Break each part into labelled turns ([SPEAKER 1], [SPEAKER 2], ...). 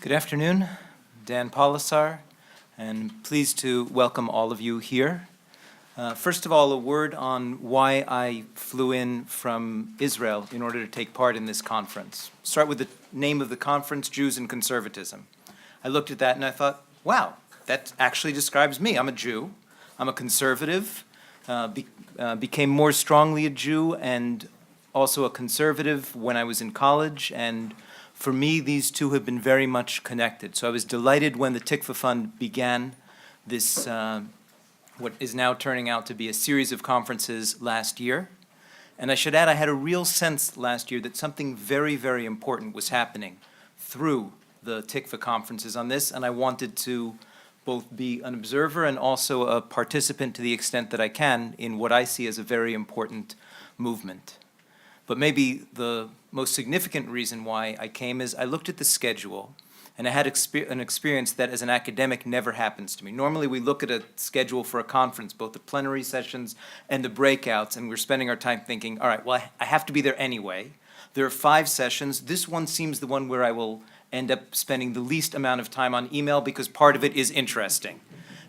[SPEAKER 1] Good afternoon, Dan Polisar, and pleased to welcome all of you here. First of all, a word on why I flew in from Israel in order to take part in this conference. Start with the name of the conference, Jews and Conservatism. I looked at that and I thought, wow, that actually describes me. I'm a Jew, I'm a conservative, became more strongly a Jew and also a conservative when I was in college, and for me, these two have been very much connected. So I was delighted when the Tikva Fund began this, what is now turning out to be a series of conferences last year. And I should add, I had a real sense last year that something very, very important was happening through the Tikva conferences on this, and I wanted to both be an observer and also a participant to the extent that I can in what I see as a very important movement. But maybe the most significant reason why I came is I looked at the schedule, and I had an experience that as an academic never happens to me. Normally we look at a schedule for a conference, both the plenary sessions and the breakouts, and we're spending our time thinking, all right, well, I have to be there anyway. There are 5 sessions. This one seems the one where I will end up spending the least amount of time on email because part of it is interesting.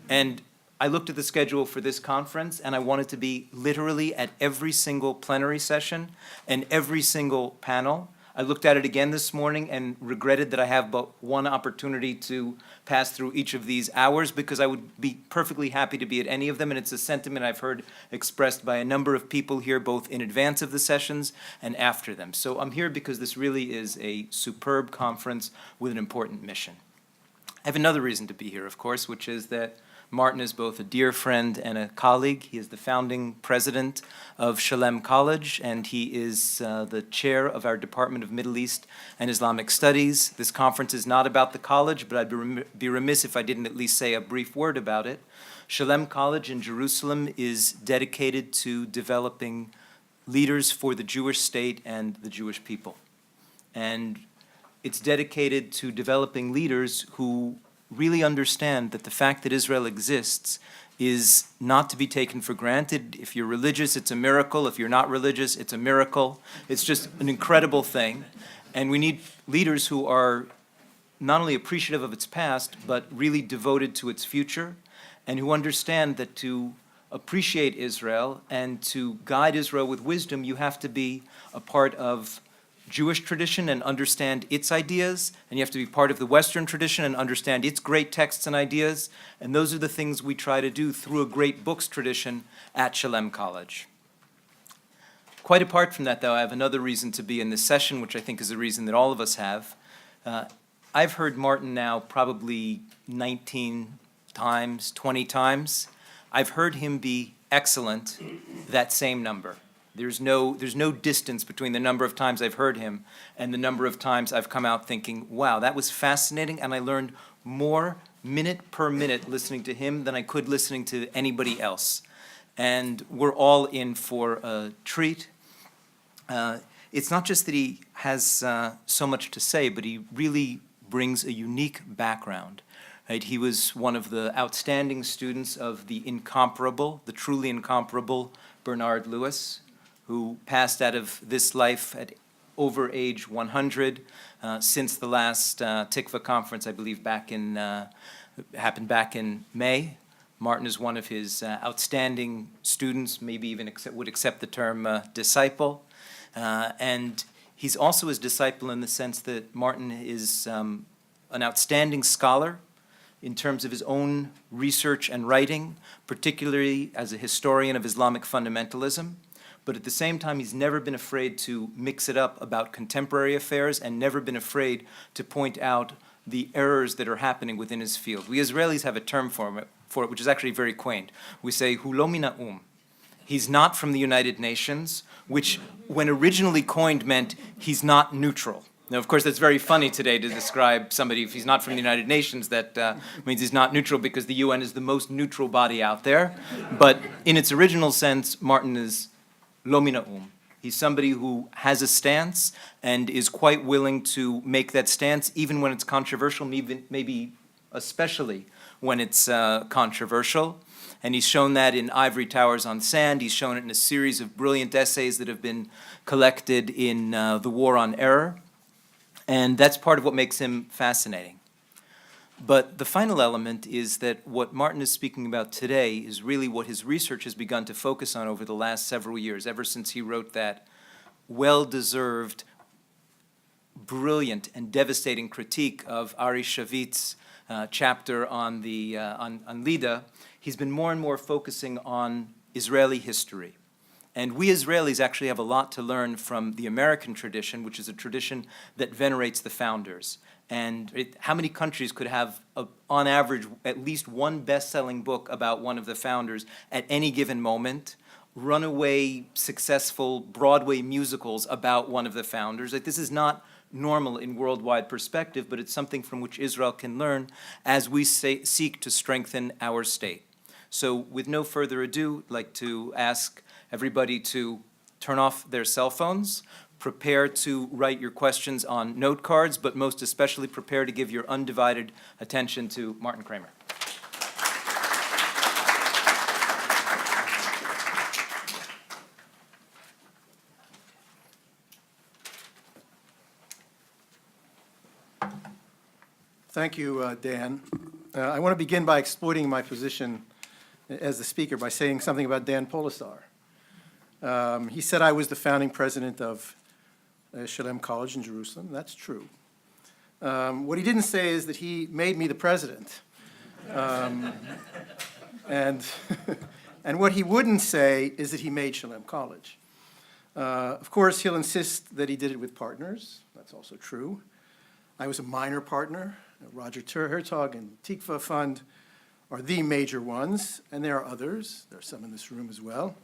[SPEAKER 1] And I looked at the schedule for this conference, and I wanted to be literally at every single plenary session and every single panel. I looked at it again this morning and regretted that I have but one opportunity to pass through each of these hours, because I would be perfectly happy to be at any of them, and it's a sentiment I've heard expressed by a number of people here, both in advance of the sessions and after them. So I'm here because this really is a superb conference with an important mission. I have another reason to be here, of course, which is that Martin is both a dear friend and a colleague. He is the founding president of Shalem College, and he is the chair of our Department of Middle East and Islamic Studies. This conference is not about the college, but I'd be remiss if I didn't at least say a brief word about it. Shalem College in Jerusalem is dedicated to developing leaders for the Jewish state and the Jewish people. And it's dedicated to developing leaders who really understand that the fact that Israel exists is not to be taken for granted. If you're religious, it's a miracle. If you're not religious, it's a miracle. It's just an incredible thing. And we need leaders who are not only appreciative of its past, but really devoted to its future, and who understand that to appreciate Israel and to guide Israel with wisdom, you have to be a part of Jewish tradition and understand its ideas, and you have to be part of the Western tradition and understand its great texts and ideas, and those are the things we try to do through a great books tradition at Shalem College. Quite apart from that, though, I have another reason to be in this session, which I think is a reason that all of us have. I've heard Martin now probably 19 times, 20 times. I've heard him be excellent that same number. There's no distance between the number of times I've heard him and the number of times I've come out thinking, wow, that was fascinating, and I learned more minute per minute listening to him than I could listening to anybody else. And we're all in for a treat. It's not just that he has so much to say, but he really brings a unique background. Right? He was one of the outstanding students of the incomparable, the truly incomparable Bernard Lewis, who passed out of this life at over age 100 since the last Tikva conference, I believe happened back in May. Martin is one of his outstanding students, maybe even would accept the term disciple. And he's also his disciple in the sense that Martin is an outstanding scholar in terms of his own research and writing, particularly as a historian of Islamic fundamentalism. But at the same time, he's never been afraid to mix it up about contemporary affairs and never been afraid to point out the errors that are happening within his field. We Israelis have a term for it, which is actually very quaint. We say, hu lo min ha'um. He's not from the United Nations, which when originally coined meant he's not neutral. Now, of course, that's very funny today to describe somebody, if he's not from the United Nations, that means he's not neutral because the UN is the most neutral body out there. But in its original sense, Martin is lo min ha'um. He's somebody who has a stance and is quite willing to make that stance even when it's controversial, maybe especially when it's controversial. And he's shown that in Ivory Towers on Sand. He's shown it in a series of brilliant essays that have been collected in The War on Error. And that's part of what makes him fascinating. But the final element is that what Martin is speaking about today is really what his research has begun to focus on over the last several years, ever since he wrote that well-deserved, brilliant, and devastating critique of Ari Shavit's chapter on Lida. He's been more and more focusing on Israeli history. And we Israelis actually have a lot to learn from the American tradition, which is a tradition that venerates the founders. And how many countries could have, on average, at least one best-selling book about one of the founders at any given moment? Runaway, successful Broadway musicals about one of the founders. Like, this is not normal in worldwide perspective, but it's something from which Israel can learn as we seek to strengthen our state. So with no further ado, I'd like to ask everybody to turn off their cell phones, prepare to write your questions on note cards, but most especially prepare to give your undivided attention to Martin Kramer.
[SPEAKER 2] Thank you, Dan. I want to begin by exploiting my position as the speaker by saying something about Dan Polisar. He said I was the founding president of Shalem College in Jerusalem. That's true. What he didn't say is that he made me the president. And what he wouldn't say is that he made Shalem College. Of course, he'll insist that he did it with partners. That's also true. I was a minor partner. Roger Herzl and Tikva Fund are the major ones, and there are others. There are some in this room as well.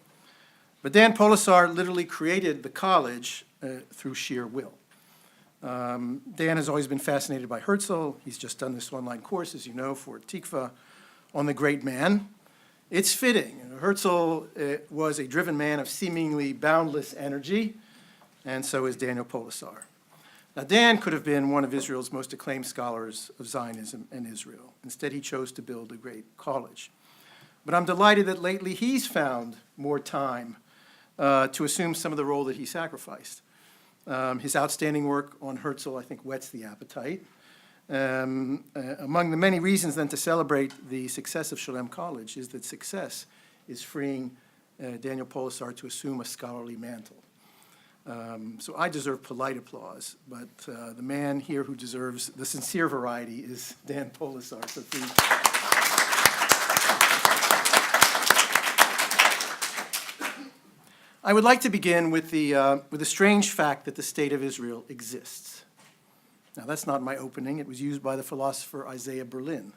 [SPEAKER 2] But Dan Polisar literally created the college through sheer will. Dan has always been fascinated by Herzl. He's just done this online course, as you know, for Tikva on the great man. It's fitting. Herzl was a driven man of seemingly boundless energy, and so is Daniel Polisar. Now, Dan could have been one of Israel's most acclaimed scholars of Zionism and Israel. Instead, he chose to build a great college. But I'm delighted that lately he's found more time to assume some of the role that he sacrificed. His outstanding work on Herzl, I think, whets the appetite. Among the many reasons then to celebrate the success of Shalem College is that success is freeing Daniel Polisar to assume a scholarly mantle. So I deserve polite applause, but the man here who deserves the sincere variety is Dan Polisar. So please. I would like to begin with the strange fact that the state of Israel exists. Now, that's not my opening. It was used by the philosopher Isaiah Berlin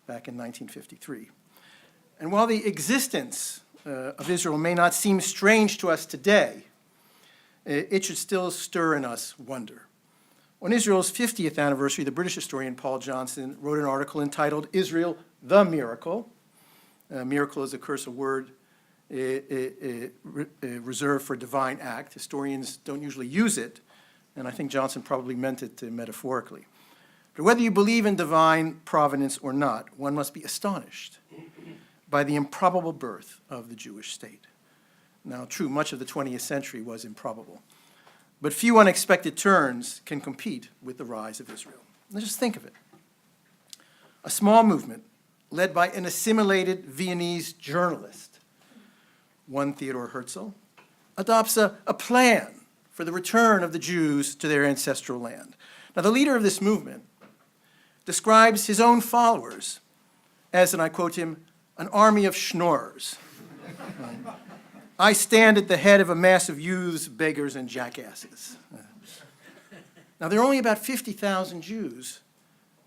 [SPEAKER 2] back in 1953. And while the existence of Israel may not seem strange to us today, it should still stir in us wonder. On Israel's 50th anniversary, the British historian Paul Johnson wrote an article entitled Israel, the Miracle. Miracle is a cursive word reserved for divine act. Historians don't usually use it, and I think Johnson probably meant it metaphorically. But whether you believe in divine providence or not, one must be astonished by the improbable birth of the Jewish state. Now, true, much of the 20th century was improbable, but few unexpected turns can compete with the rise of Israel. Now, just think of it. A small movement led by an assimilated Viennese journalist, one Theodor Herzl, adopts a plan for the return of the Jews to their ancestral land. Now, the leader of this movement describes his own followers as, and I quote him, an army of schnorrers. I stand at the head of a mass of youths, beggars, and jackasses. Now, there are only about 50,000 Jews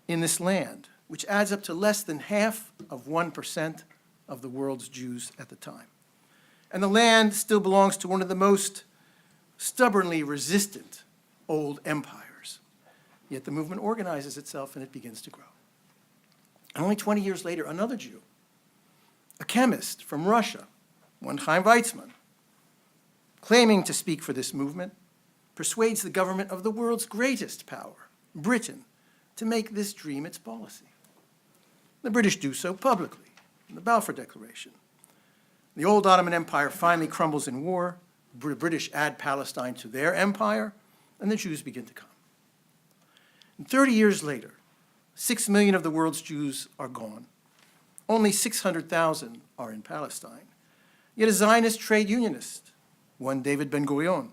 [SPEAKER 2] in this land, which adds up to less than half of 1% of the world's Jews at the time. And the land still belongs to one of the most stubbornly resistant old empires. Yet the movement organizes itself and it begins to grow. And only 20 years later, another Jew, a chemist from Russia, one Chaim Weizmann, claiming to speak for this movement, persuades the government of the world's greatest power, Britain, to make this dream its policy. The British do so publicly in the Balfour Declaration. The old Ottoman Empire finally crumbles in war, the British add Palestine to their empire, and the Jews begin to come. And 30 years later, 6 million of the world's Jews are gone. Only 600,000 are in Palestine. Yet a Zionist trade unionist, one David Ben-Gurion,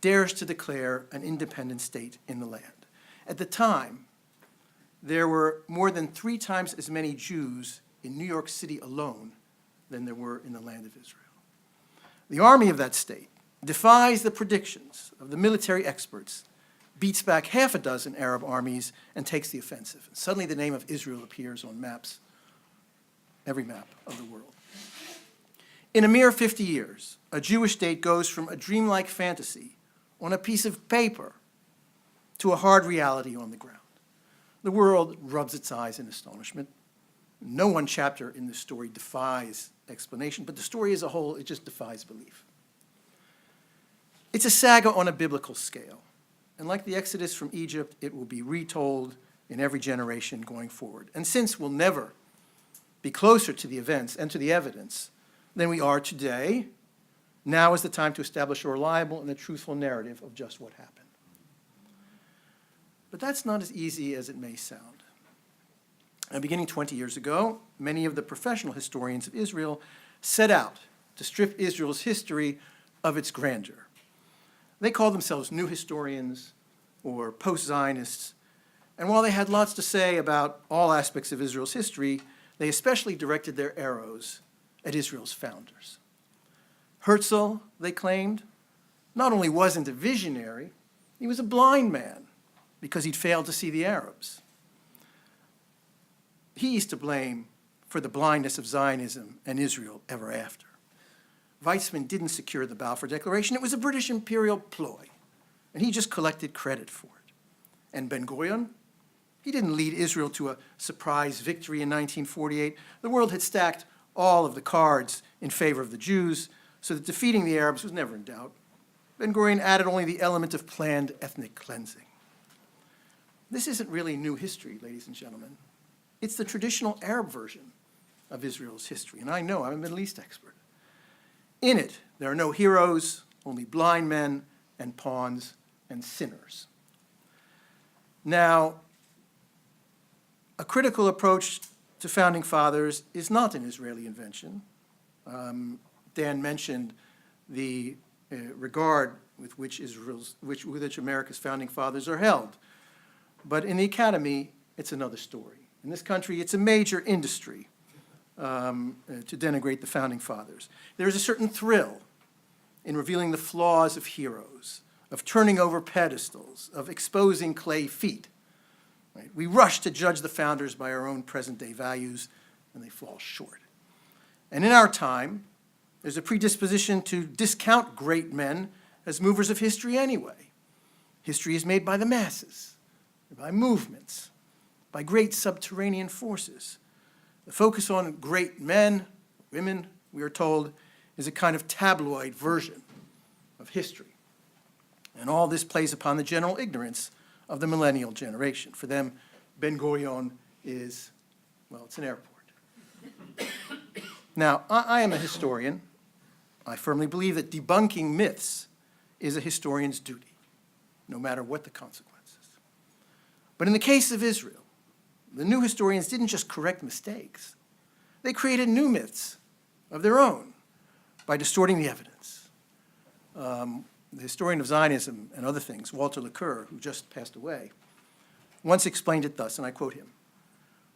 [SPEAKER 2] dares to declare an independent state in the land. At the time, there were more than 3 times as many Jews in New York City alone than there were in the land of Israel. The army of that state defies the predictions of the military experts, beats back half a dozen Arab armies, and takes the offensive. And suddenly the name of Israel appears on maps, every map of the world. In a mere 50 years, a Jewish state goes from a dreamlike fantasy on a piece of paper to a hard reality on the ground. The world rubs its eyes in astonishment. No one chapter in this story defies explanation, but the story as a whole, it just defies belief. It's a saga on a biblical scale, and like the Exodus from Egypt, it will be retold in every generation going forward. And since we'll never be closer to the events and to the evidence than we are today, now is the time to establish a reliable and a truthful narrative of just what happened. But that's not as easy as it may sound. And beginning 20 years ago, many of the professional historians of Israel set out to strip Israel's history of its grandeur. They called themselves new historians or post-Zionists, and while they had lots to say about all aspects of Israel's history, they especially directed their arrows at Israel's founders. Herzl, they claimed, not only wasn't a visionary, he was a blind man because he'd failed to see the Arabs. He's to blame for the blindness of Zionism and Israel ever after. Weizmann didn't secure the Balfour Declaration. It was a British imperial ploy, and he just collected credit for it. And Ben-Gurion, he didn't lead Israel to a surprise victory in 1948. The world had stacked all of the cards in favor of the Jews, so that defeating the Arabs was never in doubt. Ben-Gurion added only the element of planned ethnic cleansing. This isn't really new history, ladies and gentlemen. It's the traditional Arab version of Israel's history, and I know I'm a Middle East expert. In it, there are no heroes, only blind men and pawns and sinners. Now, a critical approach to founding fathers is not an Israeli invention. Dan mentioned the regard with which America's founding fathers are held. But in the academy, it's another story. In this country, it's a major industry to denigrate the founding fathers. There is a certain thrill in revealing the flaws of heroes, of turning over pedestals, of exposing clay feet. Right? We rush to judge the founders by our own present-day values, and they fall short. And in our time, there's a predisposition to discount great men as movers of history anyway. History is made by the masses, by movements, by great subterranean forces. The focus on great men, women, we are told, is a kind of tabloid version of history. And all this plays upon the general ignorance of the millennial generation. For them, Ben-Gurion is, well, it's an airport. Now, I am a historian. I firmly believe that debunking myths is a historian's duty, no matter what the consequences. But in the case of Israel, the new historians didn't just correct mistakes. They created new myths of their own by distorting the evidence. The historian of Zionism and other things, Walter Lacour, who just passed away, once explained it thus, and I quote him,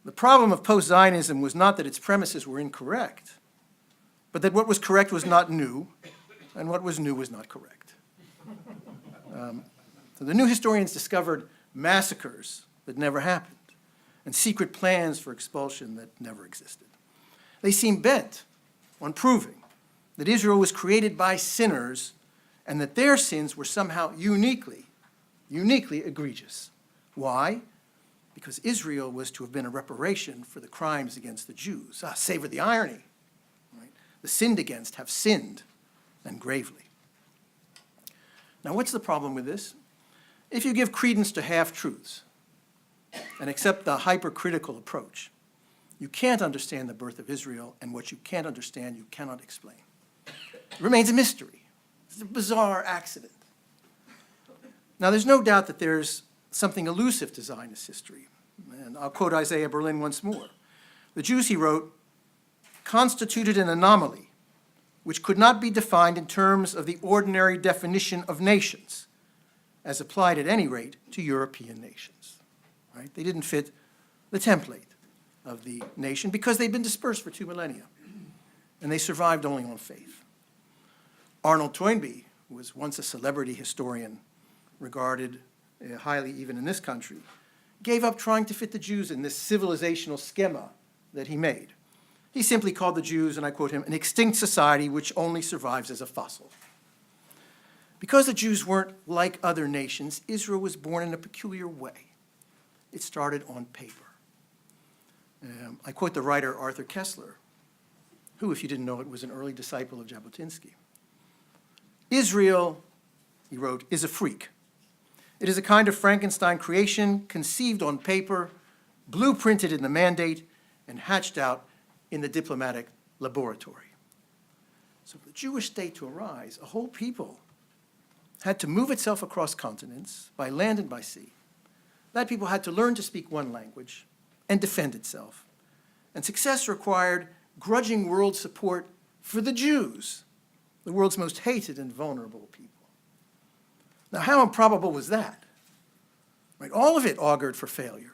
[SPEAKER 2] "The problem of post-Zionism was not that its premises were incorrect, but that what was correct was not new, and what was new was not correct." So the new historians discovered massacres that never happened and secret plans for expulsion that never existed. They seem bent on proving that Israel was created by sinners and that their sins were somehow uniquely egregious. Why? Because Israel was to have been a reparation for the crimes against the Jews. Savor the irony. Right? The sinned against have sinned, and gravely. Now, what's the problem with this? If you give credence to half-truths and accept the hypercritical approach, you can't understand the birth of Israel, and what you can't understand, you cannot explain. It remains a mystery. It's a bizarre accident. Now, there's no doubt that there's something elusive to Zionist history. And I'll quote Isaiah Berlin once more. The Jews, he wrote, constituted an anomaly which could not be defined in terms of the ordinary definition of nations, as applied at any rate to European nations. Right? They didn't fit the template of the nation because they'd been dispersed for 2 millennia, and they survived only on faith. Arnold Toynbee, who was once a celebrity historian, regarded highly even in this country, gave up trying to fit the Jews in this civilizational schema that he made. He simply called the Jews, and I quote him, an extinct society which only survives as a fossil. Because the Jews weren't like other nations, Israel was born in a peculiar way. It started on paper. I quote the writer Arthur Koestler, who, if you didn't know it, was an early disciple of Jabotinsky. Israel, he wrote, is a freak. It is a kind of Frankenstein creation conceived on paper, blueprinted in the mandate, and hatched out in the diplomatic laboratory. So for the Jewish state to arise, a whole people had to move itself across continents by land and by sea. That people had to learn to speak one language and defend itself. And success required grudging world support for the Jews, the world's most hated and vulnerable people. Now, how improbable was that? Right? All of it augured for failure.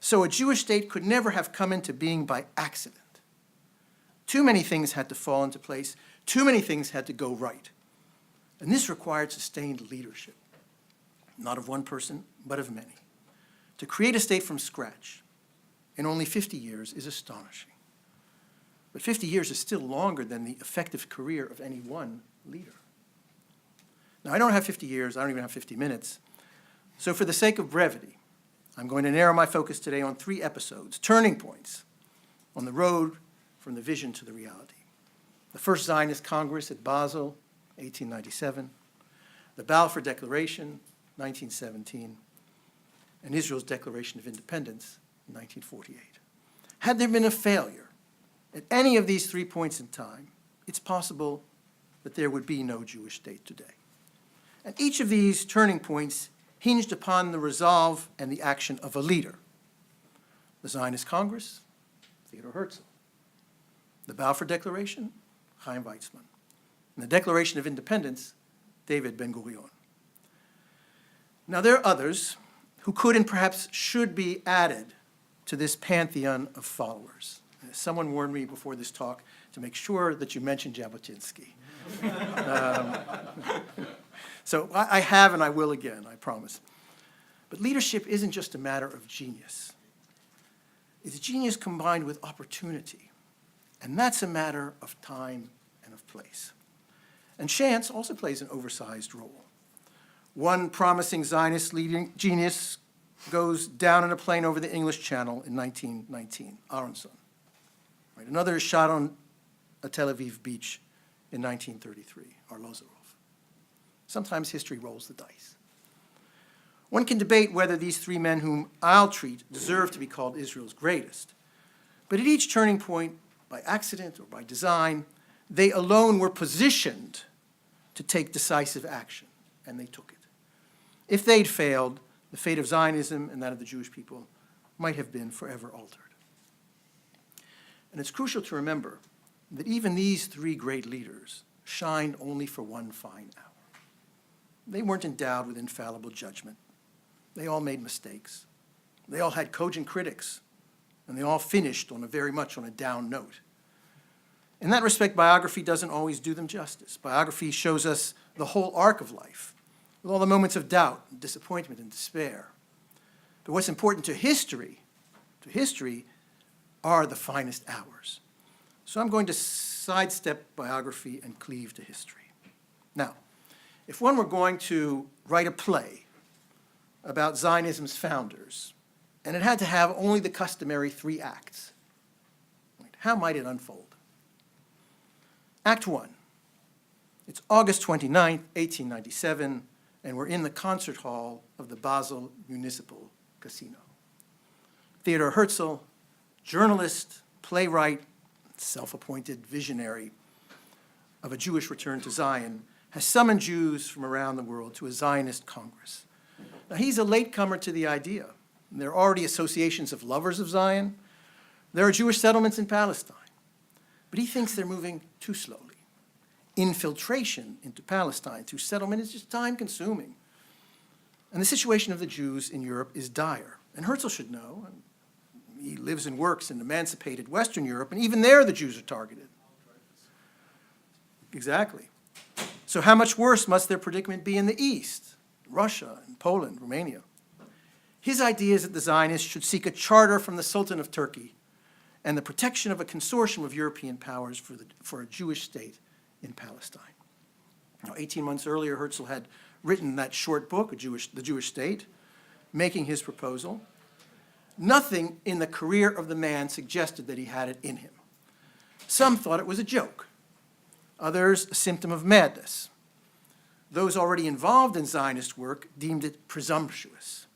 [SPEAKER 2] So a Jewish state could never have come into being by accident. Too many things had to fall into place. Too many things had to go right. And this required sustained leadership, not of one person, but of many. To create a state from scratch in only 50 years is astonishing. But 50 years is still longer than the effective career of any one leader. Now, I don't have 50 years. I don't even have 50 minutes. So for the sake of brevity, I'm going to narrow my focus today on 3 episodes, turning points on the road from the vision to the reality. The first Zionist Congress at Basel, 1897, the Balfour Declaration, 1917, and Israel's Declaration of Independence, 1948. Had there been a failure at any of these 3 points in time, it's possible that there would be no Jewish state today. And each of these turning points hinged upon the resolve and the action of a leader. The Zionist Congress, Theodor Herzl. The Balfour Declaration, Chaim Weizmann. And the Declaration of Independence, David Ben-Gurion. Now, there are others who could and perhaps should be added to this pantheon of followers. Someone warned me before this talk to make sure that you mention Jabotinsky. So I have and I will again, I promise. But leadership isn't just a matter of genius. It's genius combined with opportunity. And that's a matter of time and of place. And chance also plays an oversized role. One promising Zionist leading genius goes down in a plane over the English Channel in 1919, Aronson. Right. Another is shot on a Tel Aviv beach in 1933, Arose. Sometimes history rolls the dice. One can debate whether these 3 men whom I'll treat deserve to be called Israel's greatest. But at each turning point, by accident or by design, they alone were positioned to take decisive action, and they took it. If they'd failed, the fate of Zionism and that of the Jewish people might have been forever altered. And it's crucial to remember that even these 3 great leaders shined only for one fine hour. They weren't endowed with infallible judgment. They all made mistakes. They all had cogent critics, and they all finished very much on a down note. In that respect, biography doesn't always do them justice. Biography shows us the whole arc of life, with all the moments of doubt, and disappointment, and despair. But what's important to history are the finest hours. So I'm going to sidestep biography and cleave to history. Now, if one were going to write a play about Zionism's founders, and it had to have only the customary 3 acts, how might it unfold? Act 1. It's August 29th, 1897, and we're in the concert hall of the Basel Municipal Casino. Theodor Herzl, journalist, playwright, self-appointed visionary of a Jewish return to Zion, has summoned Jews from around the world to a Zionist Congress. Now, he's a latecomer to the idea, There are already associations of lovers of Zion. There are Jewish settlements in Palestine. But he thinks they're moving too slowly. Infiltration into Palestine through settlement is just time-consuming. And the situation of the Jews in Europe is dire. And Herzl should know. He lives and works in emancipated Western Europe, and even there the Jews are targeted. Exactly. So how much worse must their predicament be in the East? Russia and Poland, Romania. His idea is that the Zionists should seek a charter from the Sultan of Turkey and the protection of a consortium of European powers for a Jewish state in Palestine. Now, 18 months earlier, Herzl had written that short book, The Jewish State, making his proposal. Nothing in the career of the man suggested that he had it in him. Some thought it was a joke. Others, a symptom of madness. Those already involved in Zionist work deemed it presumptuous.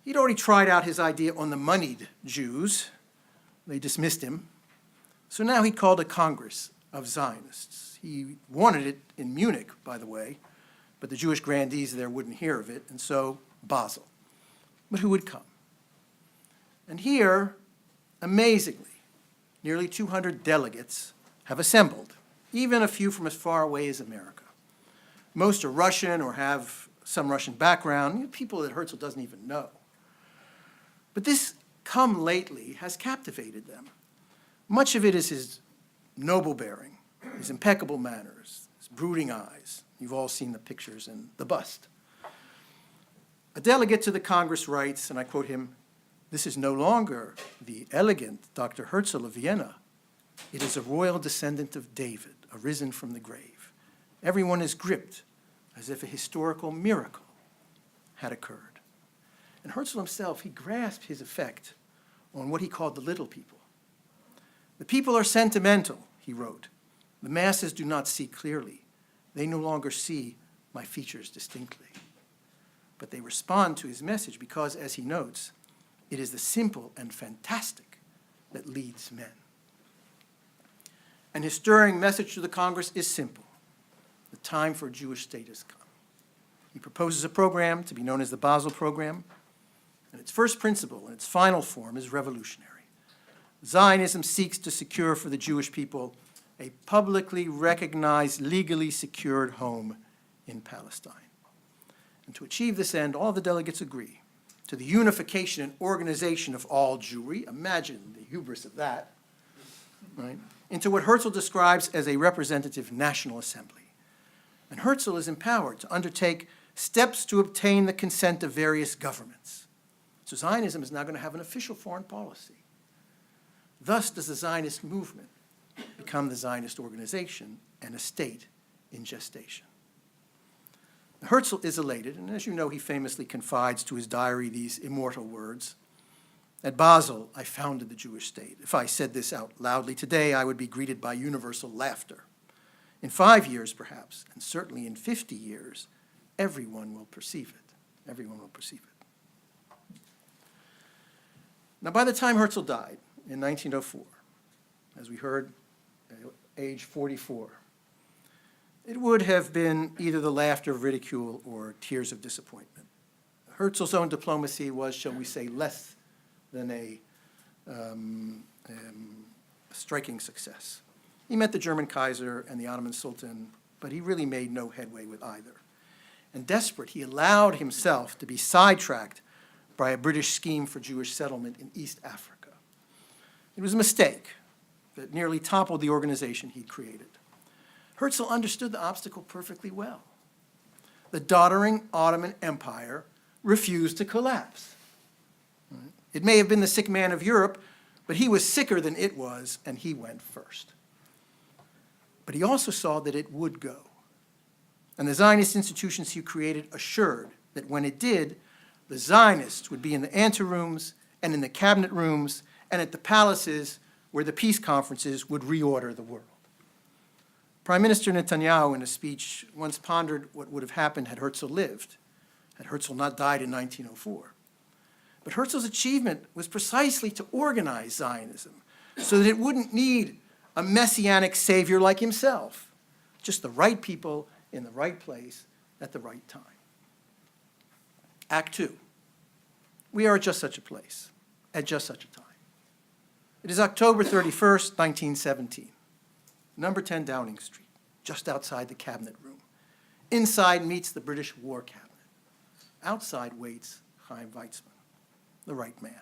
[SPEAKER 2] He'd already tried out his idea on the moneyed Jews. They dismissed him. So now he called a Congress of Zionists. He wanted it in Munich, by the way, but the Jewish grandees there wouldn't hear of it, and so Basel. But who would come? And here, amazingly, nearly 200 delegates have assembled, even a few from as far away as America. Most are Russian or have some Russian background, people that Herzl doesn't even know. But this come lately has captivated them. Much of it is his noble bearing, his impeccable manners, his brooding eyes. You've all seen the pictures and the bust. A delegate to the Congress writes, and I quote him, "This is no longer the elegant Dr. Herzl of Vienna. It is a royal descendant of David, arisen from the grave. Everyone is gripped as if a historical miracle had occurred." And Herzl himself, he grasped his effect on what he called the little people. "The people are sentimental," he wrote. "The masses do not see clearly. They no longer see my features distinctly." But they respond to his message because, as he notes, it is the simple and fantastic that leads men. And his stirring message to the Congress is simple. The time for a Jewish state has come. He proposes a program to be known as the Basel Program, and its first principle and its final form is revolutionary. Zionism seeks to secure for the Jewish people a publicly recognized, legally secured home in Palestine. And to achieve this end, all the delegates agree to the unification and organization of all Jewry, imagine the hubris of that, right, into what Herzl describes as a representative national assembly. And Herzl is empowered to undertake steps to obtain the consent of various governments. So Zionism is now going to have an official foreign policy. Thus does the Zionist movement become the Zionist organization and a state in gestation. Herzl is elated, and as you know, he famously confides to his diary these immortal words. "At Basel, I founded the Jewish state. If I said this out loudly today, I would be greeted by universal laughter. In 5 years, perhaps, and certainly in 50 years, everyone will perceive it. Everyone will perceive it." Now, by the time Herzl died in 1904, as we heard, age 44, it would have been either the laughter of ridicule or tears of disappointment. Herzl's own diplomacy was, shall we say, less than a striking success. He met the German Kaiser and the Ottoman Sultan, but he really made no headway with either. And desperate, he allowed himself to be sidetracked by a British scheme for Jewish settlement in East Africa. It was a mistake that nearly toppled the organization he'd created. Herzl understood the obstacle perfectly well. The doddering Ottoman Empire refused to collapse. It may have been the sick man of Europe, but he was sicker than it was, and he went first. But he also saw that it would go. And the Zionist institutions he created assured that when it did, the Zionists would be in the anterooms and in the cabinet rooms and at the palaces where the peace conferences would reorder the world. Prime Minister Netanyahu, in a speech, once pondered what would have happened had Herzl lived, had Herzl not died in 1904. But Herzl's achievement was precisely to organize Zionism so that it wouldn't need a messianic savior like himself, just the right people in the right place at the right time. Act 2, We are at just such a place, at just such a time. It is October 31st, 1917, number 10 Downing Street, just outside the cabinet room. Inside meets the British War Cabinet. Outside waits Chaim Weizmann, the right man.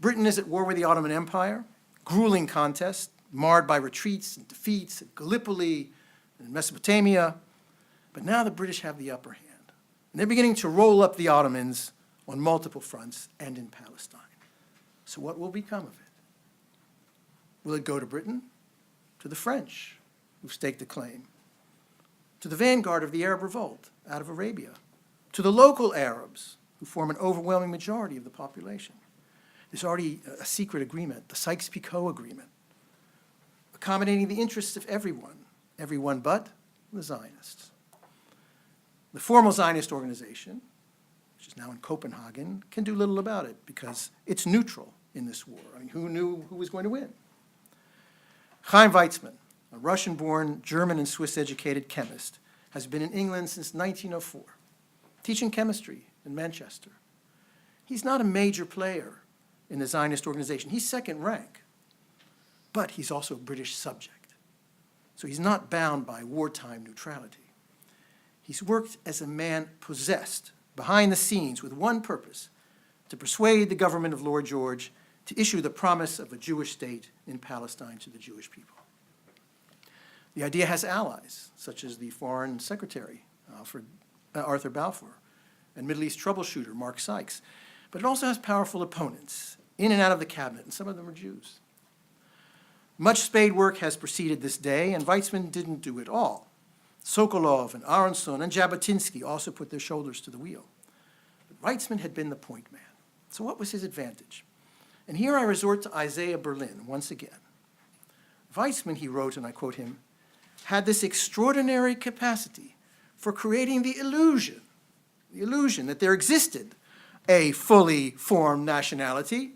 [SPEAKER 2] Britain is at war with the Ottoman Empire, grueling contest, marred by retreats and defeats at Gallipoli and Mesopotamia. But now the British have the upper hand, and they're beginning to roll up the Ottomans on multiple fronts and in Palestine. So what will become of it? Will it go to Britain? To the French, who've staked a claim? To the vanguard of the Arab revolt out of Arabia? To the local Arabs, who form an overwhelming majority of the population? There's already a secret agreement, the Sykes-Picot Agreement, accommodating the interests of everyone but the Zionists. The formal Zionist organization, which is now in Copenhagen, can do little about it because it's neutral in this war. I mean, who knew who was going to win? Chaim Weizmann, a Russian-born, German and Swiss-educated chemist, has been in England since 1904, teaching chemistry in Manchester. He's not a major player in the Zionist organization. He's second rank, but he's also a British subject. So he's not bound by wartime neutrality. He's worked as a man possessed behind the scenes with one purpose: to persuade the government of Lord George to issue the promise of a Jewish state in Palestine to the Jewish people. The idea has allies, such as the Foreign Secretary, Arthur Balfour, and Middle East troubleshooter, Mark Sykes. But it also has powerful opponents in and out of the cabinet, and some of them are Jews. Much spade work has preceded this day, and Weizmann didn't do it all. Sokolov and Aronson and Jabotinsky also put their shoulders to the wheel. But Weizmann had been the point man. So what was his advantage? And here I resort to Isaiah Berlin once again. Weizmann, he wrote, and I quote him, had this extraordinary capacity for creating the illusion that there existed a fully formed nationality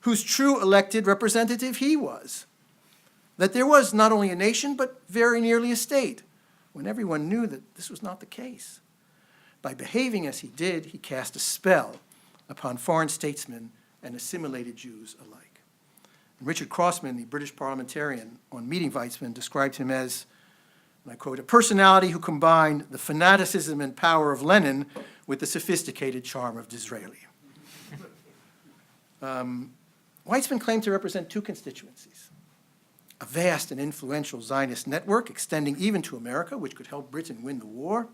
[SPEAKER 2] whose true elected representative he was, that there was not only a nation, but very nearly a state, when everyone knew that this was not the case. By behaving as he did, he cast a spell upon foreign statesmen and assimilated Jews alike. And Richard Crossman, the British parliamentarian, on meeting Weizmann, described him as, and I quote, a personality who combined the fanaticism and power of Lenin with the sophisticated charm of Disraeli. Weizmann claimed to represent two constituencies: a vast and influential Zionist network extending even to America, which could help Britain win the war,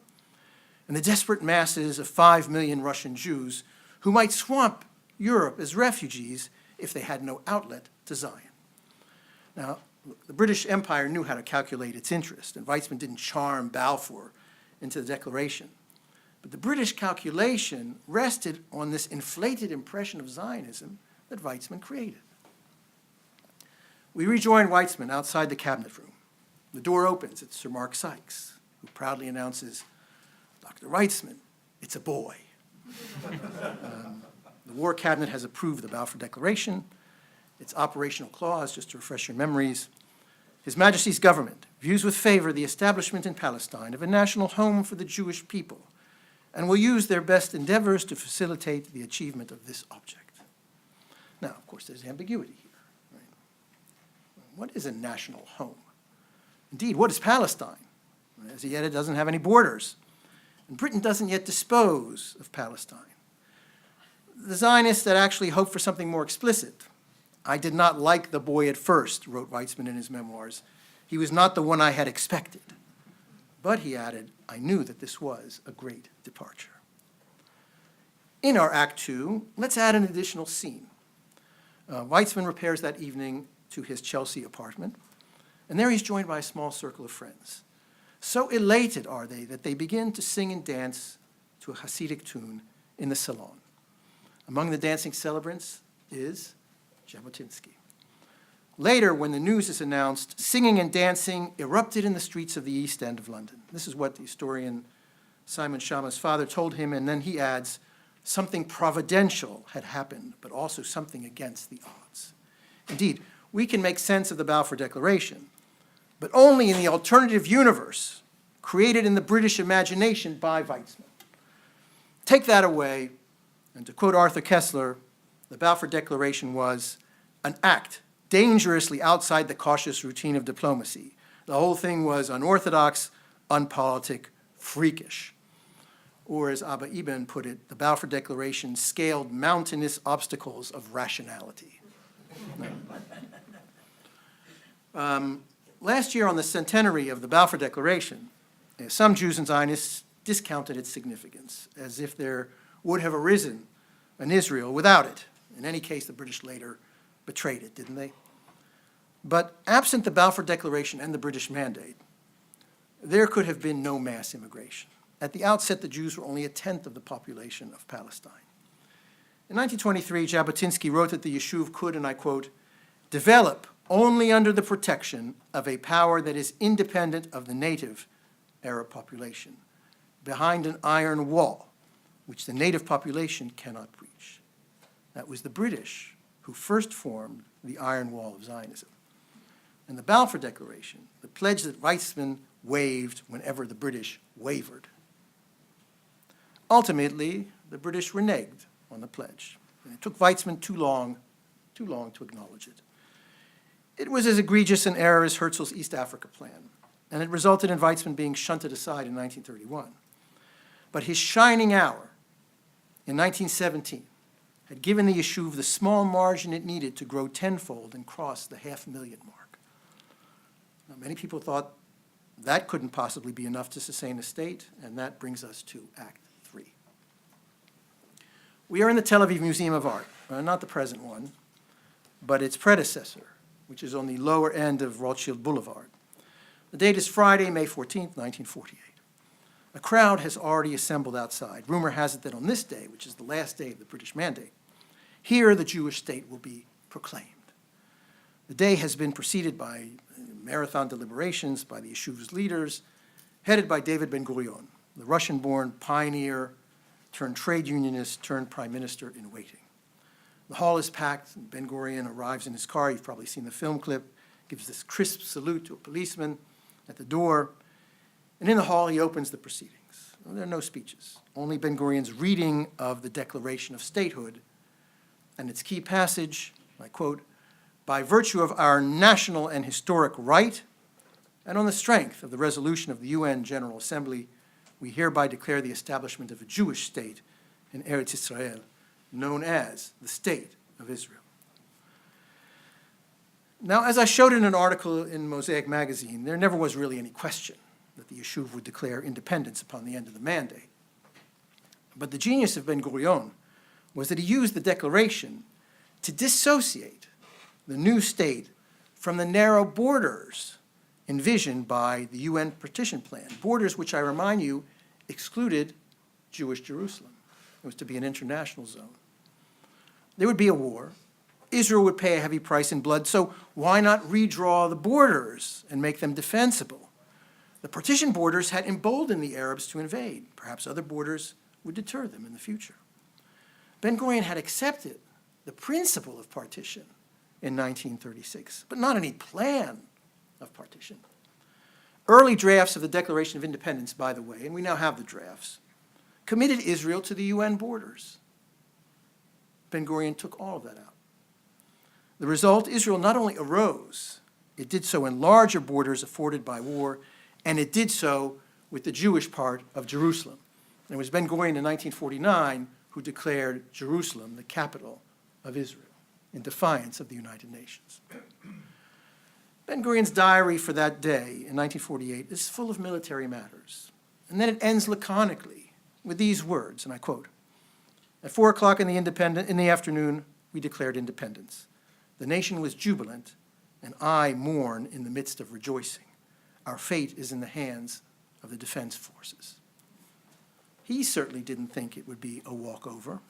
[SPEAKER 2] and the desperate masses of 5 million Russian Jews who might swamp Europe as refugees if they had no outlet to Zion. Now, the British Empire knew how to calculate its interest, and Weizmann didn't charm Balfour into the declaration. But the British calculation rested on this inflated impression of Zionism that Weizmann created. We rejoin Weizmann outside the cabinet room. The door opens. It's Sir Mark Sykes, who proudly announces, "Dr. Weizmann, it's a boy." The War Cabinet has approved the Balfour Declaration, its operational clause, just to refresh your memories. His Majesty's government views with favor the establishment in Palestine of a national home for the Jewish people and will use their best endeavors to facilitate the achievement of this object. Now, of course, there's ambiguity here. Right? What is a national home? Indeed, what is Palestine? As yet, it doesn't have any borders, and Britain doesn't yet dispose of Palestine. The Zionists had actually hoped for something more explicit. "I did not like the boy at first," wrote Weizmann in his memoirs. "He was not the one I had expected." But, he added, "I knew that this was a great departure." In our Act Two, let's add an additional scene. Weizmann repairs that evening to his Chelsea apartment, and there he's joined by a small circle of friends. So elated are they that they begin to sing and dance to a Hasidic tune in the salon. Among the dancing celebrants is Jabotinsky. Later, when the news is announced, singing and dancing erupted in the streets of the East End of London. This is what the historian Simon Schama's father told him, and then he adds, something providential had happened, but also something against the odds. Indeed, we can make sense of the Balfour Declaration, but only in the alternative universe created in the British imagination by Weizmann. Take that away, And to quote Arthur Koestler, the Balfour Declaration was an act dangerously outside the cautious routine of diplomacy. The whole thing was unorthodox, unpolitic, freakish. Or as Abba Eban put it, the Balfour Declaration scaled mountainous obstacles of rationality. Last year on the centenary of the Balfour Declaration, some Jews and Zionists discounted its significance, as if there would have arisen an Israel without it. In any case, the British later betrayed it, didn't they? But absent the Balfour Declaration and the British Mandate, there could have been no mass immigration. At the outset, the Jews were only a tenth of the population of Palestine. In 1923, Jabotinsky wrote that the Yishuv could, and I quote, develop only under the protection of a power that is independent of the native Arab population, behind an iron wall, which the native population cannot breach. That was the British who first formed the iron wall of Zionism. And the Balfour Declaration, the pledge that Weizmann waved whenever the British wavered. Ultimately, the British reneged on the pledge. And it took Weizmann too long to acknowledge it. It was as egregious an error as Herzl's East Africa plan, and it resulted in Weizmann being shunted aside in 1931. But his shining hour in 1917 had given the Yishuv the small margin it needed to grow tenfold and cross the 500,000 mark. Now, many people thought that couldn't possibly be enough to sustain a state, and that brings us to Act 3. We are in the Tel Aviv Museum of Art, not the present one, but its predecessor, which is on the lower end of Rothschild Boulevard. The date is Friday, May 14th, 1948. A crowd has already assembled outside. Rumor has it that on this day, which is the last day of the British Mandate, here the Jewish state will be proclaimed. The day has been preceded by marathon deliberations by the Yeshuv's leaders, headed by David Ben-Gurion, the Russian-born pioneer turned trade unionist turned prime minister in waiting. The hall is packed, and Ben-Gurion arrives in his car. You've probably seen the film clip, gives this crisp salute to a policeman at the door, and in the hall he opens the proceedings. Well, there are no speeches, only Ben-Gurion's reading of the Declaration of Statehood and its key passage, I quote, by virtue of our national and historic right, and on the strength of the resolution of the UN General Assembly, we hereby declare the establishment of a Jewish state in Eretz Israel, known as the State of Israel. Now, as I showed in an article in Mosaic magazine, there never was really any question that the Yishuv would declare independence upon the end of the mandate. But the genius of Ben-Gurion was that he used the declaration to dissociate the new state from the narrow borders envisioned by the UN partition plan, borders which, I remind you, excluded Jewish Jerusalem. It was to be an international zone. There would be a war. Israel would pay a heavy price in blood, so why not redraw the borders and make them defensible? The partition borders had emboldened the Arabs to invade. Perhaps other borders would deter them in the future. Ben-Gurion had accepted the principle of partition in 1936, but not any plan of partition. Early drafts of the Declaration of Independence, by the way, and we now have the drafts, committed Israel to the UN borders. Ben-Gurion took all of that out. The result, Israel not only arose, it did so in larger borders afforded by war, and it did so with the Jewish part of Jerusalem. And it was Ben-Gurion in 1949 who declared Jerusalem the capital of Israel in defiance of the United Nations. Ben-Gurion's diary for that day in 1948 is full of military matters. And then it ends laconically with these words, and I quote, at 4 o'clock in the afternoon, we declared independence. The nation was jubilant, and I mourn in the midst of rejoicing. Our fate is in the hands of the defense forces. He certainly didn't think it would be a walkover.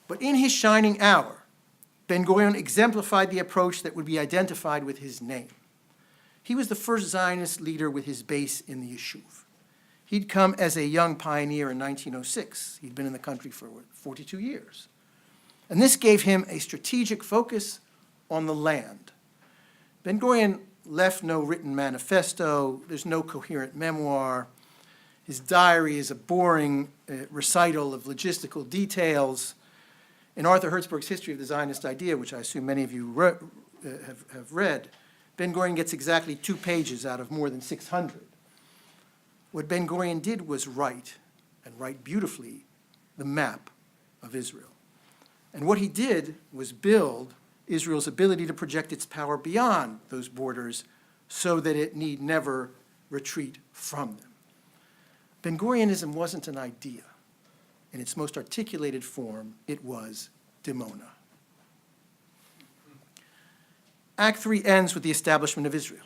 [SPEAKER 2] But in his shining hour, Ben-Gurion exemplified the approach that would be identified with his name. He was the first Zionist leader with his base in the Yishuv. He'd come as a young pioneer in 1906. He'd been in the country for 42 years. And this gave him a strategic focus on the land. Ben-Gurion left no written manifesto. There's no coherent memoir. His diary is a boring recital of logistical details. In Arthur Hertzberg's History of the Zionist Idea, which I assume many of you have read, Ben-Gurion gets exactly 2 pages out of more than 600. What Ben-Gurion did was write, and write beautifully, the map of Israel. And what he did was build Israel's ability to project its power beyond those borders so that it need never retreat from them. Ben-Gurionism wasn't an idea. In its most articulated form, it was demona. Act 3 ends with the establishment of Israel,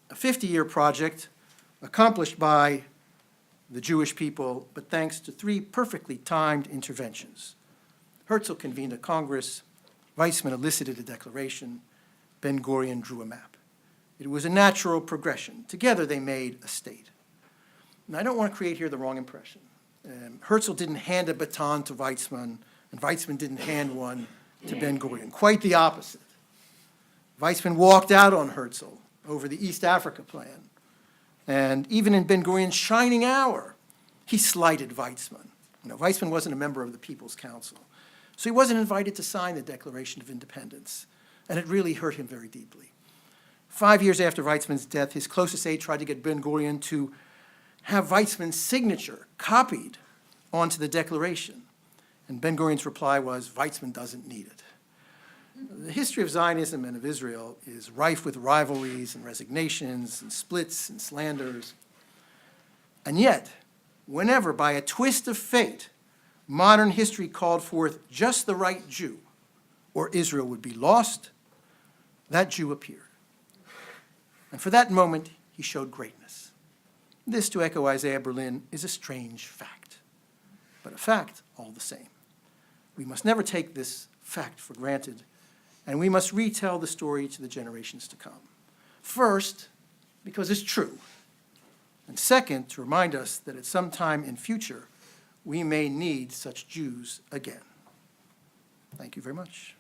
[SPEAKER 2] a 50-year project accomplished by the Jewish people, but thanks to 3 perfectly timed interventions. Herzl convened a Congress, Weizmann elicited a declaration, Ben-Gurion drew a map. It was a natural progression. Together they made a state. And I don't want to create here the wrong impression. Herzl didn't hand a baton to Weizmann, and Weizmann didn't hand one to Ben-Gurion. Quite the opposite. Weizmann walked out on Herzl over the East Africa Plan. And even in Ben-Gurion's shining hour, he slighted Weizmann. Weizmann wasn't a member of the People's Council. So he wasn't invited to sign the Declaration of Independence. And it really hurt him very deeply. 5 years after Weizmann's death, his closest aide tried to get Ben-Gurion to have Weizmann's signature copied onto the declaration. And Ben-Gurion's reply was, Weizmann doesn't need it. The history of Zionism and of Israel is rife with rivalries and resignations and splits and slanders. And yet, whenever by a twist of fate, modern history called forth just the right Jew, or Israel would be lost, that Jew appeared. And for that moment, he showed greatness. This, to echo Isaiah Berlin, is a strange fact, but a fact all the same. We must never take this fact for granted, and we must retell the story to the generations to come. First, because it's true, and second, to remind us that at some time in future, we may need such Jews again. Thank you very much.